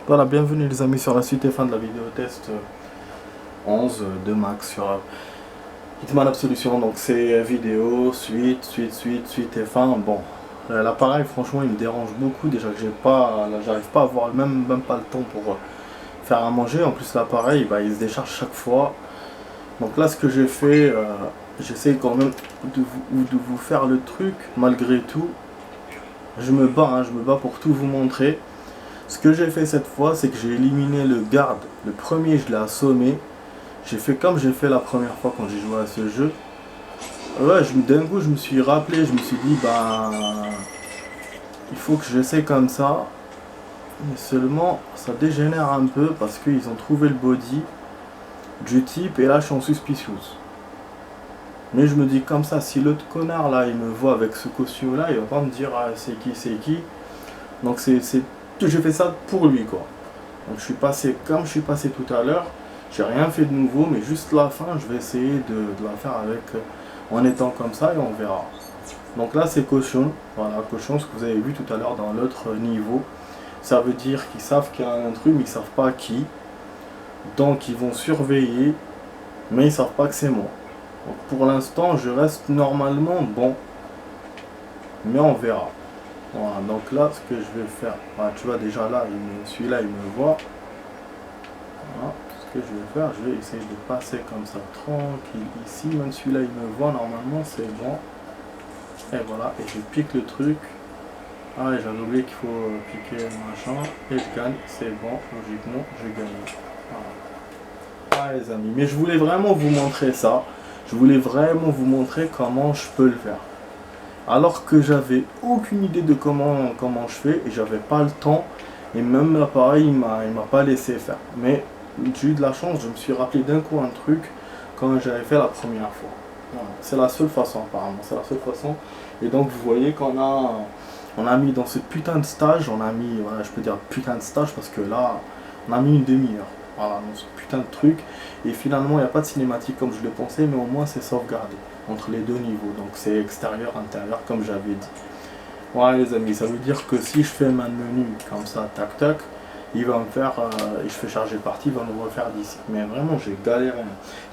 Voilà, bienvenue les amis sur la suite et fin de la vidéo test 11 de Max sur Hitman Absolution. Donc c'est vidéo, suite et fin. Bon, l'appareil franchement il me dérange beaucoup. Déjà que j'arrive pas à avoir même pas le temps pour faire à manger. En plus l'appareil il se décharge chaque fois. Donc là ce que j'ai fait, j'essaie quand même de vous faire le truc malgré tout. Je me bats pour tout vous montrer. Ce que j'ai fait cette fois, c'est que j'ai éliminé le garde. Le premier, je l'ai assommé. J'ai fait comme j'ai fait la première fois quand j'ai joué à ce jeu. Ouais, d'un coup, je me suis rappelé, je me suis dit, il faut que j'essaie comme ça. Mais seulement, ça dégénère un peu parce qu'ils ont trouvé le body du type et là, je suis en suspicious. Mais je me dis comme ça, si l'autre connard là, il me voit avec ce costume là, il va pas me dire, ah, c'est qui. Donc j'ai fait ça pour lui quoi. Donc je suis passé comme je suis passé tout à l'heure, j'ai rien fait de nouveau, mais juste la fin je vais essayer de la faire avec en étant comme ça et on verra. Donc là c'est caution, voilà caution, ce que vous avez vu tout à l'heure dans l'autre niveau. Ça veut dire qu'ils savent qu'il y a un truc mais ils savent pas qui. Donc ils vont surveiller, mais ils savent pas que c'est moi. Donc pour l'instant je reste normalement bon, mais on verra. Voilà, donc là ce que je vais faire, tu vois déjà là, celui-là il me voit. Voilà, ce que je vais faire, je vais essayer de passer comme ça tranquille ici, même celui-là il me voit normalement, c'est bon. Et voilà, et je pique le truc. Ah et j'avais oublié qu'il faut piquer machin, et je gagne, c'est bon, logiquement je gagne. Voilà. Ah les amis, mais je voulais vraiment vous montrer ça, je voulais vraiment vous montrer comment je peux le faire. Alors que j'avais aucune idée de comment je fais et j'avais pas le temps et même l'appareil il m'a pas laissé faire. Mais j'ai eu de la chance, je me suis rappelé d'un coup un truc quand j'avais fait la première fois. Voilà. C'est la seule façon apparemment, c'est la seule façon. Et donc vous voyez qu'on a mis dans ce putain de stage, on a mis, voilà, je peux dire putain de stage parce que là on a mis une demi-heure. Voilà, dans ce putain de truc. Et finalement il n'y a pas de cinématique comme je le pensais, mais au moins c'est sauvegardé entre les deux niveaux, donc c'est extérieur, intérieur comme j'avais dit. Voilà les amis, ça veut dire que si je fais un menu comme ça, tac tac, il va me faire, et je fais charger partie, il va me refaire d'ici. Mais vraiment j'ai galéré.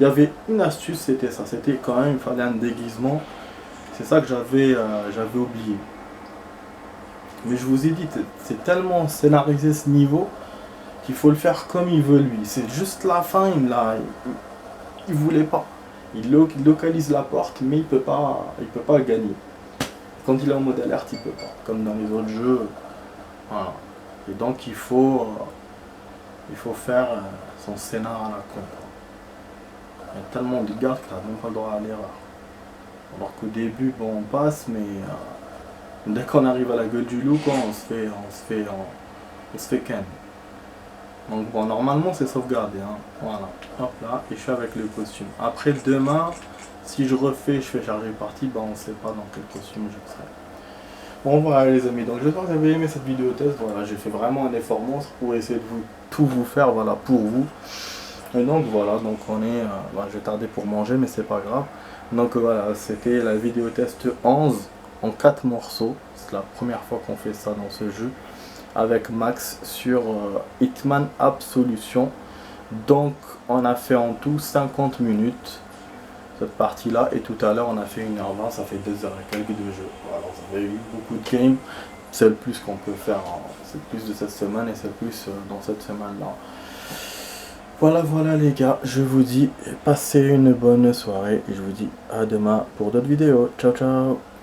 Il y avait une astuce, c'était ça, c'était quand même, il fallait un déguisement, c'est ça que j'avais oublié. Mais je vous ai dit, c'est tellement scénarisé ce niveau, qu'il faut le faire comme il veut lui. C'est juste la fin, il voulait pas. Il localise la porte, mais il peut pas gagner. Quand il est en mode alerte, il peut pas, comme dans les autres jeux. Voilà. Et donc il faut faire son scénar à la con. Il y a tellement de gardes que tu n'as même pas le droit à l'erreur. Alors qu'au début, bon, on passe, mais dès qu'on arrive à la gueule du loup, quoi, on se fait ken. Donc bon, normalement c'est sauvegardé, hein. Voilà, hop là, et je suis avec le costume. Après demain, si je fais charger partie, on ne sait pas dans quel costume je serai. Bon voilà les amis, donc j'espère que vous avez aimé cette vidéo test. Voilà, j'ai fait vraiment un effort monstre pour essayer de tout vous faire, voilà, pour vous. Et donc voilà, donc on est, je vais tarder pour manger, mais c'est pas grave. Donc voilà, c'était la vidéo test 11 en 4 morceaux. C'est la première fois qu'on fait ça dans ce jeu avec Max sur Hitman Absolution. Donc on a fait en tout 50 minutes cette partie là, et tout à l'heure on a fait 1h20, ça fait 2h et quelques de jeu. Voilà, vous avez eu beaucoup de games, c'est le plus qu'on peut faire, c'est le plus de cette semaine et c'est le plus dans cette semaine là. Voilà les gars, je vous dis passez une bonne soirée et je vous dis à demain pour d'autres vidéos. Ciao ciao.